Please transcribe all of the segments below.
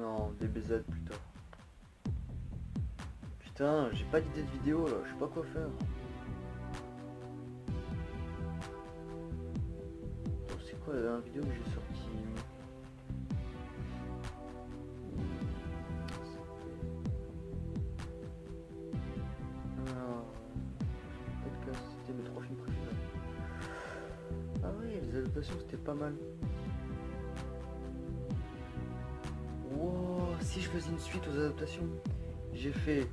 Non, DBZ plutôt. Putain, j'ai pas d'idée de vidéo là, je sais pas quoi faire. Attends, c'est quoi la dernière vidéo que j'ai sortie? Alors, podcast, c'était mes 3 films préférés. Ah oui, les adaptations c'était pas mal. Wow, si je faisais une suite aux adaptations, j'ai fait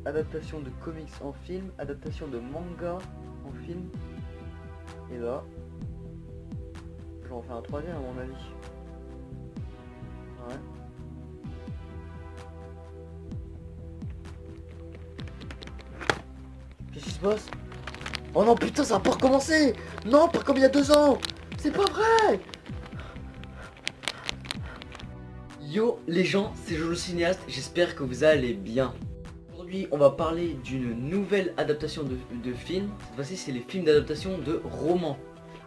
adaptation de comics en film, adaptation de manga en film, et là, je vais en faire un troisième à mon avis. Ouais. Qu'est-ce qui se passe? Oh non putain, ça va pas recommencer. Non, pas comme il y a 2 ans. C'est pas vrai. Yo les gens, c'est Jojo Cinéaste, j'espère que vous allez bien. Aujourd'hui on va parler d'une nouvelle adaptation de film. Cette fois-ci c'est les films d'adaptation de romans.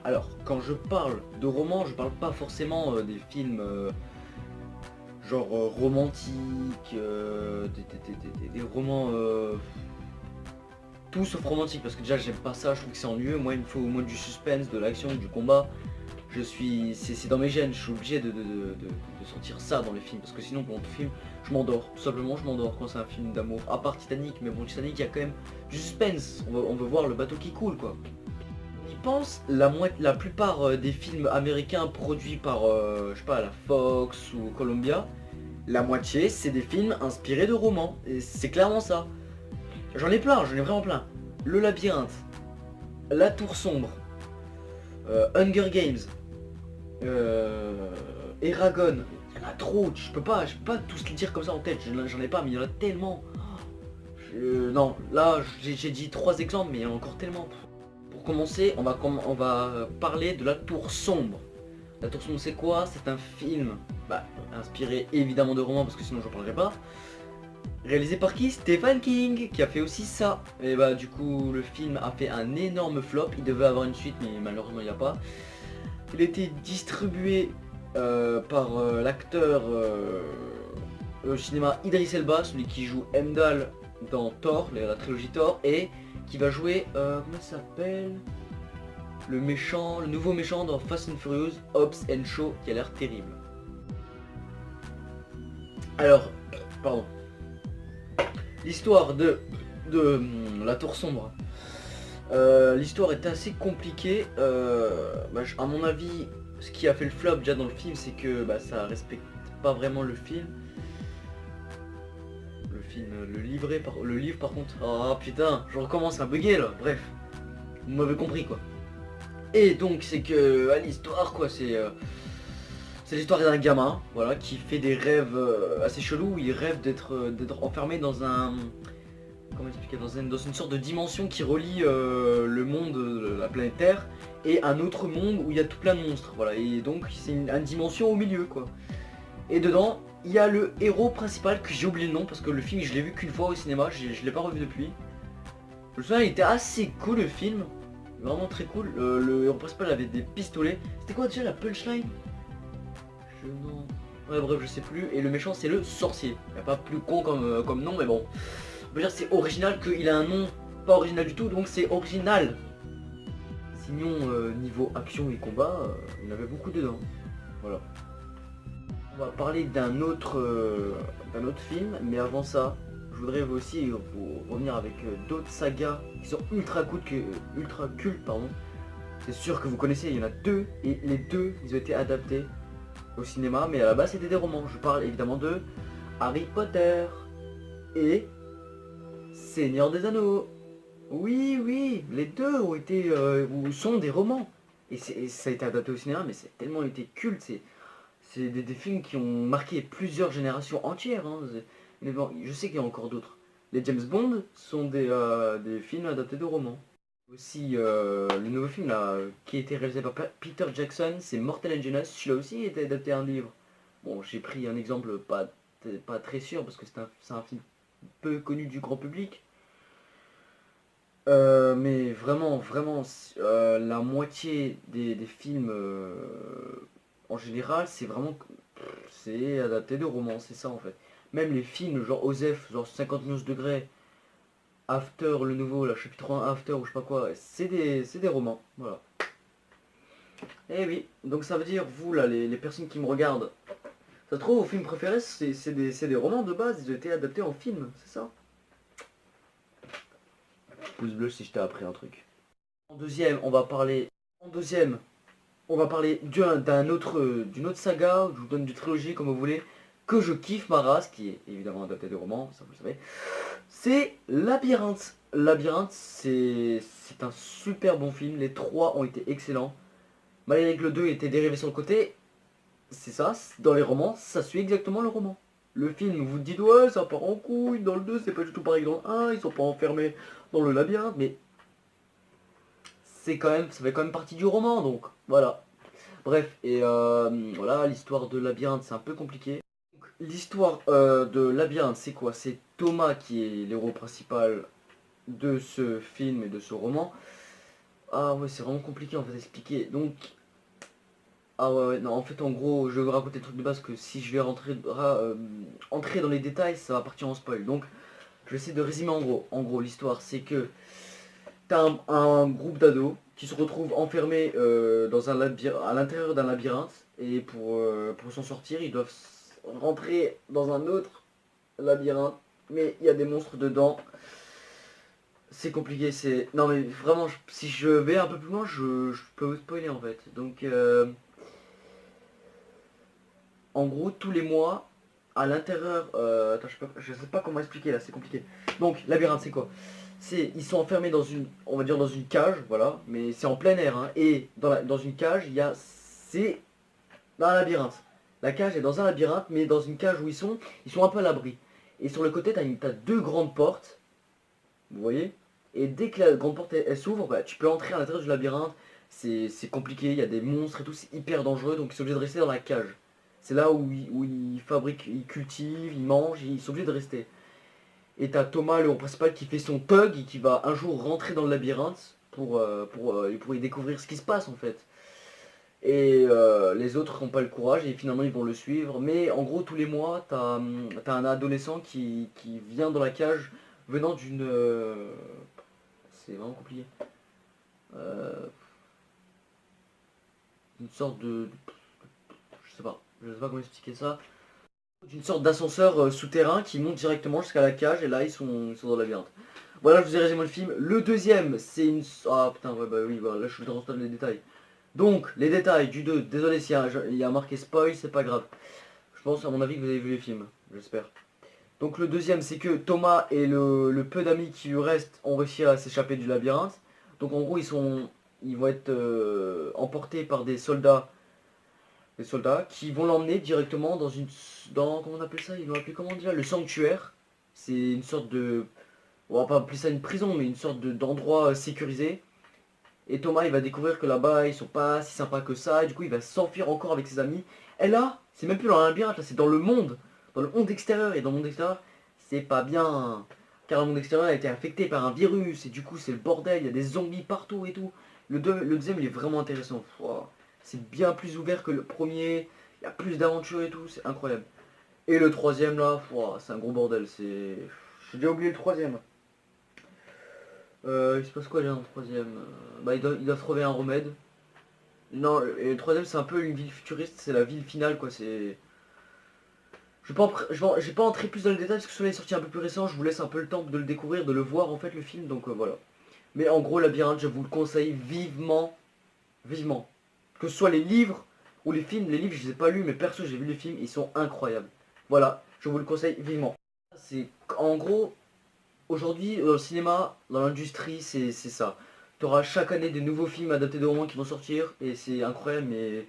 Alors quand je parle de romans, je parle pas forcément des films genre romantiques, des romans tout sauf romantique, parce que déjà j'aime pas ça, je trouve que c'est ennuyeux. Moi il me faut au moins du suspense, de l'action, du combat. C'est dans mes gènes, je suis obligé de sentir ça dans les films, parce que sinon pendant tout film je m'endors, tout simplement je m'endors quand c'est un film d'amour, à part Titanic. Mais bon, Titanic il y a quand même du suspense, on veut voir le bateau qui coule quoi. On y pense, la plupart des films américains produits par je sais pas, la Fox ou Columbia, la moitié c'est des films inspirés de romans, et c'est clairement ça. J'en ai plein, j'en ai vraiment plein. Le Labyrinthe, La Tour Sombre, Hunger Games, Eragon, il y en a trop, je peux pas tous les dire comme ça en tête, j'en ai pas, mais il y en a tellement. Non, là j'ai dit 3 exemples, mais il y en a encore tellement. Pour commencer, on va parler de La Tour Sombre. La Tour Sombre c'est quoi? C'est un film inspiré évidemment de romans, parce que sinon j'en parlerai pas. Réalisé par qui? Stephen King, qui a fait aussi ça. Et bah du coup le film a fait un énorme flop, il devait avoir une suite mais malheureusement il n'y a pas. Il a été distribué par l'acteur au cinéma Idris Elba, celui qui joue Heimdall dans Thor, la trilogie Thor, et qui va jouer, comment il s'appelle, le nouveau méchant dans Fast and Furious, Hobbs and Shaw, qui a l'air terrible. Alors, pardon. L'histoire de La Tour Sombre. L'histoire est assez compliquée. À mon avis, ce qui a fait le flop déjà dans le film, c'est que ça respecte pas vraiment le film. Le livre par contre. Oh putain, je recommence à bugger là. Bref, vous m'avez compris quoi. Et donc c'est que l'histoire quoi, c'est l'histoire d'un gamin, voilà, qui fait des rêves assez chelous. Il rêve d'être enfermé dans un, comment expliquer, dans une sorte de dimension qui relie le monde, la planète Terre, et un autre monde où il y a tout plein de monstres, voilà. Et donc c'est une dimension au milieu quoi. Et dedans il y a le héros principal, que j'ai oublié le nom parce que le film je l'ai vu qu'une fois au cinéma, je l'ai pas revu depuis. Je me souviens, il était assez cool le film, vraiment très cool. Le héros principal avait des pistolets. C'était quoi déjà la punchline? Non. Ouais bref, je sais plus. Et le méchant c'est le sorcier. Il n'y a pas plus con comme nom, mais bon. On peut dire c'est original qu'il a un nom pas original du tout, donc c'est original. Sinon niveau action et combat, il y en avait beaucoup dedans. Voilà. On va parler d'un autre film, mais avant ça, je voudrais aussi vous revenir avec d'autres sagas qui sont ultra cultes, pardon. C'est sûr que vous connaissez, il y en a 2, et les 2 ils ont été adaptés au cinéma, mais à la base c'était des romans. Je parle évidemment de Harry Potter et Seigneur des Anneaux. Oui, oui, les 2 ont été ou sont des romans. Et ça a été adapté au cinéma, mais c'est tellement été culte. C'est des films qui ont marqué plusieurs générations entières. Hein. Mais bon, je sais qu'il y a encore d'autres. Les James Bond sont des films adaptés de romans. Aussi, le nouveau film là, qui a été réalisé par Peter Jackson, c'est Mortal Engines. Celui-là aussi été adapté à un livre. Bon, j'ai pris un exemple pas très sûr parce que c'est un film peu connu du grand public. Mais vraiment, la moitié des films en général, c'est vraiment C'est adapté de romans, c'est ça en fait. Même les films, genre Osef, genre 50 nuances degrés, After, le nouveau, là, chapitre 1 After ou je sais pas quoi, c'est des romans, voilà. Eh oui, donc ça veut dire, vous là, les personnes qui me regardent, ça se trouve, vos films préférés, c'est des romans de base, ils ont été adaptés en film, c'est ça? Pouce bleu si je t'ai appris un truc. En deuxième, on va parler. En deuxième, on va parler d'une autre saga, je vous donne du trilogie comme vous voulez, que je kiffe ma race, qui est évidemment adapté de romans, ça vous le savez. C'est Labyrinthe. Labyrinthe, c'est un super bon film, les trois ont été excellents. Malgré que le 2 était dérivé sur le côté, c'est ça, dans les romans, ça suit exactement le roman. Le film, vous dites ouais, ça part en couille, dans le 2 c'est pas du tout pareil que dans le 1, ils sont pas enfermés dans le labyrinthe, mais c'est quand même, ça fait quand même partie du roman, donc voilà. Bref, et voilà, l'histoire de Labyrinthe, c'est un peu compliqué. L'histoire de Labyrinthe, c'est quoi? C'est Thomas qui est l'héros principal de ce film et de ce roman. Ah ouais, c'est vraiment compliqué en fait à expliquer. Donc, ah ouais, ouais, non, en fait, en gros, je vais vous raconter le truc de base que si je vais entrer dans les détails, ça va partir en spoil. Donc, je vais essayer de résumer en gros. En gros, l'histoire, c'est que t'as un groupe d'ados qui se retrouvent enfermés dans un à l'intérieur d'un labyrinthe. Et pour s'en sortir, ils doivent rentrer dans un autre labyrinthe. Mais il y a des monstres dedans. C'est compliqué, c'est... Non mais vraiment, si je vais un peu plus loin, je peux vous spoiler en fait. Donc, en gros, tous les mois, à l'intérieur... attends, je sais pas comment expliquer là, c'est compliqué. Donc, labyrinthe, c'est quoi? Ils sont enfermés dans une, on va dire dans une cage, voilà, mais c'est en plein air, hein, et dans une cage, c'est dans un labyrinthe. La cage est dans un labyrinthe, mais dans une cage où ils sont un peu à l'abri. Et sur le côté, t'as deux grandes portes, vous voyez, et dès que la grande porte elle s'ouvre, bah, tu peux entrer à l'intérieur du labyrinthe. C'est compliqué, il y a des monstres et tout, c'est hyper dangereux, donc ils sont obligés de rester dans la cage. C'est là où ils fabriquent, ils cultivent, ils mangent, ils sont obligés de rester. Et t'as Thomas, le héros principal, qui fait son thug et qui va un jour rentrer dans le labyrinthe pour y découvrir ce qui se passe en fait. Et les autres n'ont pas le courage et finalement ils vont le suivre. Mais en gros, tous les mois, t'as un adolescent qui vient dans la cage venant d'une... c'est vraiment compliqué. Euh, une sorte de... Je sais pas comment expliquer ça. D'une sorte d'ascenseur souterrain qui monte directement jusqu'à la cage et là ils sont dans le labyrinthe. Voilà, je vous ai résumé le film. Le deuxième, c'est une... Ah putain, ouais, bah oui, voilà, là je suis dans les détails. Donc, les détails du 2, désolé s'il y a marqué spoil, c'est pas grave. Je pense à mon avis que vous avez vu les films, j'espère. Donc le deuxième, c'est que Thomas et le peu d'amis qui lui restent ont réussi à s'échapper du labyrinthe. Donc en gros, ils vont être emportés par des soldats qui vont l'emmener directement comment on appelle ça? Ils l'ont appelé comment déjà? Le sanctuaire. C'est une sorte de, on va pas appeler ça une prison, mais une sorte d'endroit sécurisé. Et Thomas, il va découvrir que là-bas, ils sont pas si sympas que ça. Et du coup, il va s'enfuir encore avec ses amis. Et là, c'est même plus dans un labyrinthe, là, c'est dans le monde. Dans le monde extérieur. Et dans le monde extérieur, c'est pas bien. Car le monde extérieur a été infecté par un virus. Et du coup, c'est le bordel. Il y a des zombies partout et tout. Le deuxième, il est vraiment intéressant. Wow. C'est bien plus ouvert que le premier. Il y a plus d'aventures et tout. C'est incroyable. Et le troisième, là, wow, c'est un gros bordel. J'ai déjà oublié le troisième. Il se passe quoi déjà dans le troisième? Bah, ils doivent trouver un remède. Non, et le troisième, c'est un peu une ville futuriste, c'est la ville finale, quoi. C'est. Je vais pas entrer plus dans le détail parce que celui-là est sorti un peu plus récent. Je vous laisse un peu le temps de le découvrir, de le voir en fait, le film. Donc voilà. Mais en gros, Labyrinthe, je vous le conseille vivement. Vivement. Que ce soit les livres ou les films. Les livres, je les ai pas lus, mais perso, j'ai vu les films, ils sont incroyables. Voilà, je vous le conseille vivement. C'est en gros. Aujourd'hui, dans le cinéma, dans l'industrie, c'est ça. Tu auras chaque année des nouveaux films adaptés de romans qui vont sortir et c'est incroyable, mais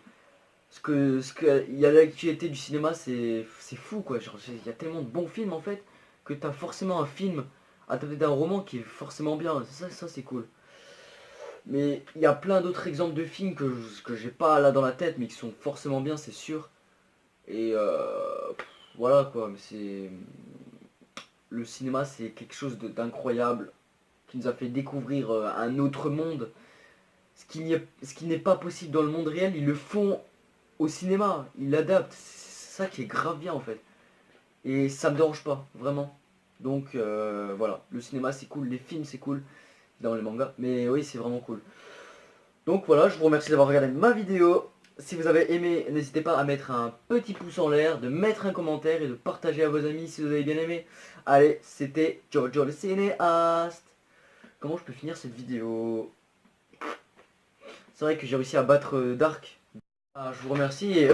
il y a l'actualité du cinéma, c'est fou quoi. Genre, il y a tellement de bons films en fait que tu as forcément un film adapté d'un roman qui est forcément bien. Ça c'est cool. Mais il y a plein d'autres exemples de films que j'ai pas là dans la tête, mais qui sont forcément bien, c'est sûr. Et voilà quoi, mais c'est le cinéma, c'est quelque chose d'incroyable qui nous a fait découvrir un autre monde. Ce qui n'est pas possible dans le monde réel, ils le font au cinéma, ils l'adaptent. ça qui est grave bien en fait. Et ça me dérange pas, vraiment. Donc voilà, le cinéma c'est cool, les films c'est cool, dans les mangas, mais oui c'est vraiment cool. Donc voilà, je vous remercie d'avoir regardé ma vidéo. Si vous avez aimé, n'hésitez pas à mettre un petit pouce en l'air, de mettre un commentaire et de partager à vos amis si vous avez bien aimé. Allez, c'était Jojo le cinéaste. Comment je peux finir cette vidéo? C'est vrai que j'ai réussi à battre Dark. Ah, je vous remercie et...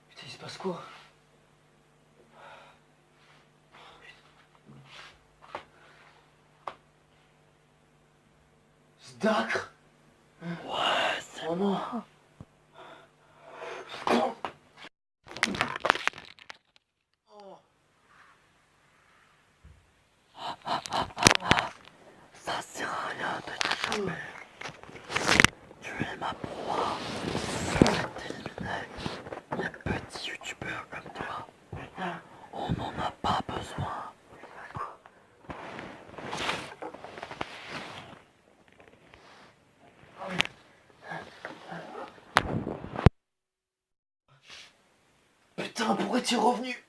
Putain, il se passe quoi? Sdacre? Ouais, c'est moi. Ça sert à rien de t'échapper. Tu es ma proie. Je vais t'éliminer. Les petits youtubeurs comme toi, on n'en a pas besoin. Putain, pourquoi tu es revenu?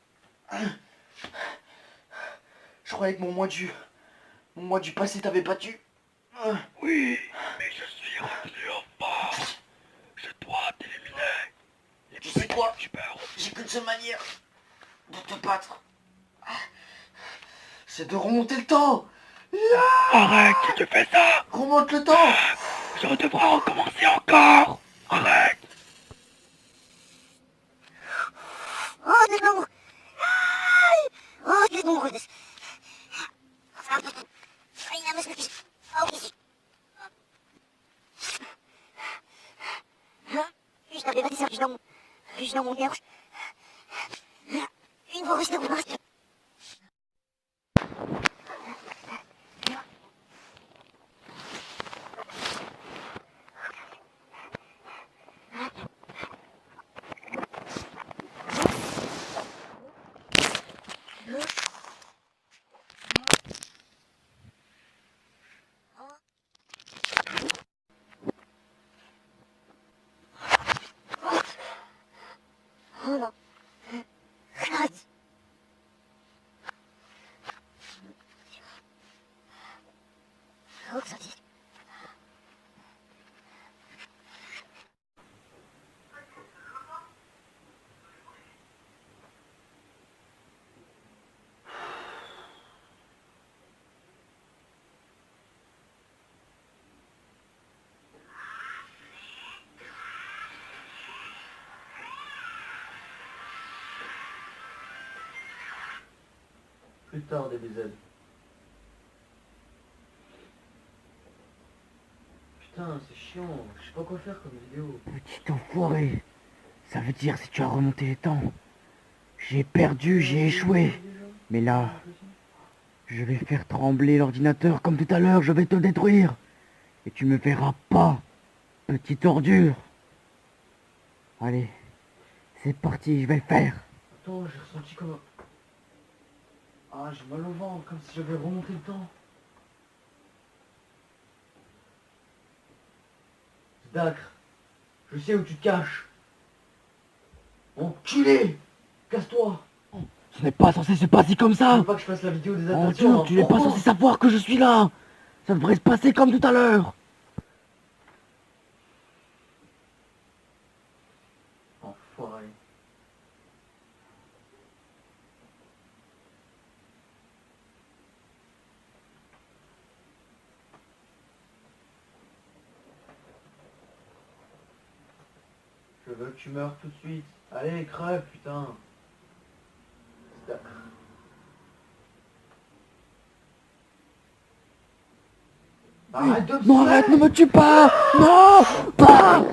Je croyais que mon mois du passé t'avait battu. Oui, mais je suis revenu en force. Je dois t'éliminer. Tu sais quoi? J'ai qu'une seule manière de te battre. C'est de remonter le temps. Arrête, si tu fais ça. Remonte le temps. Je devrais recommencer encore. Arrête. Oh, dit nog. Oh, dit nog. Ja, maar stukjes. Oh, is. Je t'avais pas dit ça, je dans mon gorge. Une fois reste dans mon gorge. Oh non. Arrête. Oh, que ça dit. Plus tard, DBZ. Putain, c'est chiant. Je sais pas quoi faire comme vidéo. Petit enfoiré. Ça veut dire si tu as remonté les temps. J'ai perdu, j'ai échoué. Mais là, je vais faire trembler l'ordinateur comme tout à l'heure, je vais te détruire. Et tu me verras pas, petite ordure. Allez, c'est parti, je vais le faire. Attends, j'ai ressenti comme un... Ah, j'ai mal au ventre, comme si j'avais remonté le temps. Sdacre, je sais où tu te caches. Enculé! Casse-toi! Ce n'est pas censé se passer comme Je ça. veux pas que je fasse la vidéo des Oh adaptations. Dieu, tu n'es pas censé savoir que je suis là. Ça devrait se passer comme tout à l'heure. Enfoiré. Je veux que tu meurs tout de suite. Allez, crève, putain. Sdacre. Arrête de me Non, arrête, ne me tue pas. Non, pas.